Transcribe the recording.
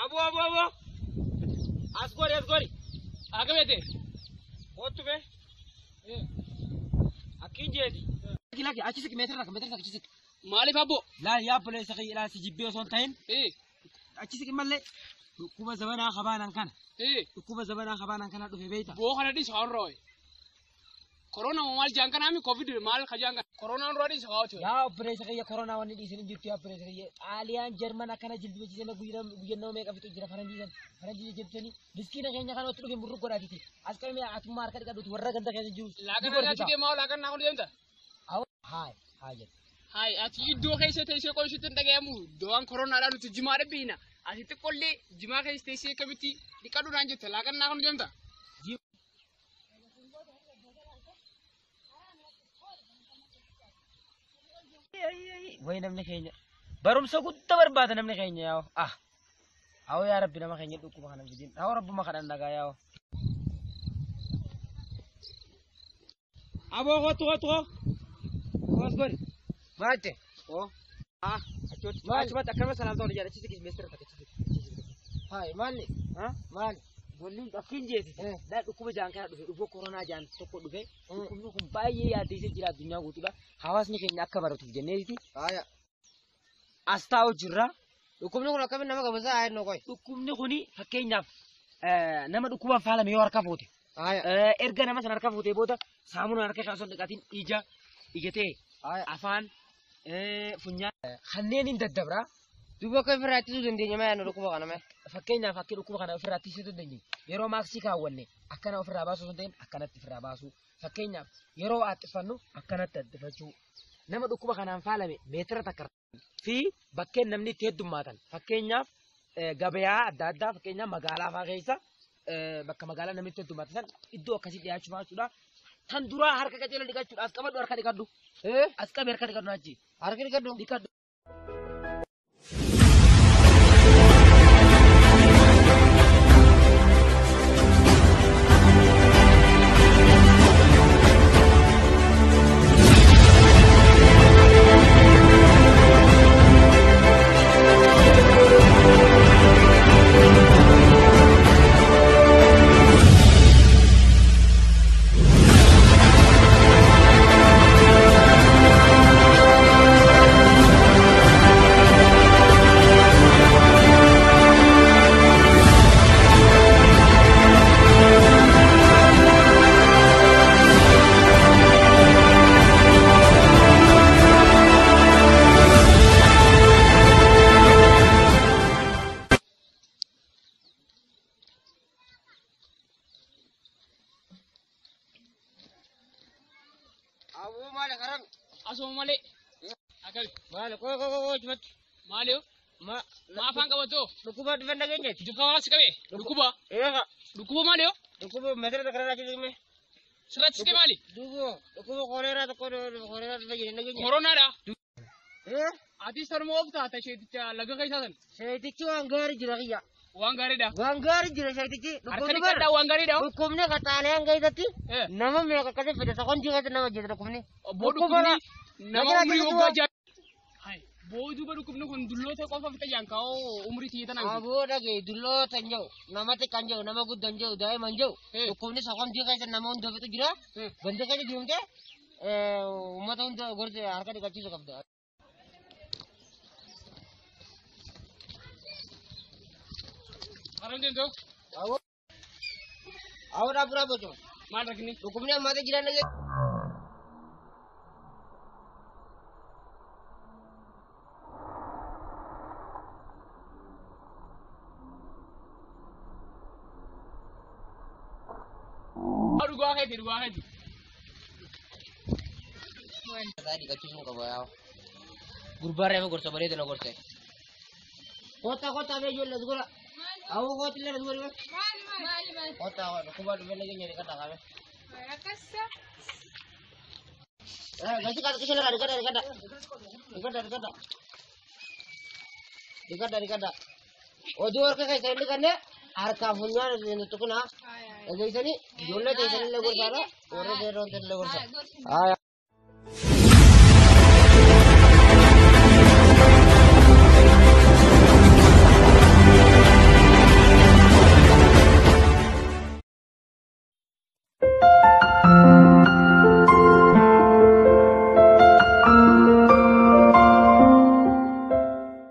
Abo. Asgori. Agabete. What be? Akinjedi. Laki achisi metra achisi. Mali fabo. La ya bole saki la si jibbe son time. Achisi malle. Kuba zabana khabanan kana. Kuba zabana khabanan kana do beita. Bo khanadi sawroy. Corona mal jangkana mi covid mal khajanga. Corona rodi sawcho. Ya operation ya corona wani di sini jirti operation ya. Alian Jerman kana jilbi jisena guyano me kafitu jira faranji jibtani. Miskina kenya kana otu ke murru ko raditi. Askal me atu market ka du warra ganda kenya jus. Lagan na tike mau lagan na ko denta. Aw hai. Hai ati do kayse tayse ko shitin daga mu do an corona la tu jima de bina. Ati te kolle jima kayse tayse kamiti dikadu nanje te lagan na ko denta. Wai namni kenya barumsa guddaa barbaada namni kenya yaa'u awo yaa rabbi nama kenya dhukkuma kana fidin awo rabbuma kadhan nagaa yaa'u abo qotu gori maate achot akkama salaamta wal jaalachi sikis meestara takachisi hai maali Bolin akin jeeti da dhukkuma jaan kana dhufe corona jaan tokko dhufe dhukkubni kun baay'ee yaaddeessee jira addunyaa guutuudha hawaasni keenya akka baratuuf jenneeti asxaa hojirra dhukkubni kun akkamiin nama gabasaa haa jennu qoy dhukkubni kuni fakkeenyaaf nama dhukkubaan faalame yoo harka fuute erga nama sana harka fuutee booda saamunaan harka kaasuun dhiqatiin ijatee afaan funyaan kanneen hin daddabraa duuba akka ofirraa ittisuu dandeenya maa yaadnu dhukkuba kana mee fakkeenyaaf akka dhukkuba kana ofirraa ittisuu dandeenya yeroo maaksii kaawwanne akkana ofirraa baasuu sun ta'in akkanatti ofirraa baasuu fakkeenyaaf yeroo axxifannu akkanatti axxifachuu nama dhukkuba kanaan faalame meetira takka fi bakkeen namni itti heddummaatan fakkeenyaaf gabayaa adda addaa fakkeenyaaf magaalaa fa'aa keessa bakka magaalaa namni itti heddummaatan san iddoo akkasii dhiyaachuu baachuudha tan duraa harka qajeela dhiqachuudhaaf qabadhu harka dhiqadhu as qabe harka dhiqadhu achi harka dhiqadhu Abu male karam Aso male. Agal. Male ko jumat. Malio. Ma afan kabato. Dhukuba difanda genya. Duka was kabe. Dhukuba. Ega. Dhukuba malio. Dhukuba meter da karana chidi me. Surat ske mali. Dhukuba kolera da kolera da genya genya. Corona da. Ati sarmo ofta ta shedicha laga kaisa san. Shedichi wangari jiragiya. Wangari da. Wangari jira shedichi. Arkani kada wangari da. Hukumne katale angaidati. Nama me kakade fida sakon jigata nama jidra hukumne. Bodu kumni. Nama umri ogaja. Hai. Bodu baru kumne kon dullo te kofa fita jankao umri tiyata nang. Abo dage dullo tanjau. Nama te kanjau nama gudanjau dai manjau. Hukumne sakon jigata nama undo fita jira. Bande kaje diumte. Umata undo gorte arkade kachi sakabda. Arang dong. Awo da pura bojo. Mana gini? Hukumnya mate jiran lagi. Aduh gua kayak di. Tadi kacung ka bayaw. Gurbare mo gorsa bare delo gorsa. Kota be jol lasgora. Awo ko tilla lasgora. Mali. Kota ko ba dubel lagi nyari kata kame. Rakasa. Gasi kata kisah lagi dikada. Ojo orka kai sai dikane harka punya itu kena. Jadi sini dulu deh sini legor sana, orang dia orang legor sana.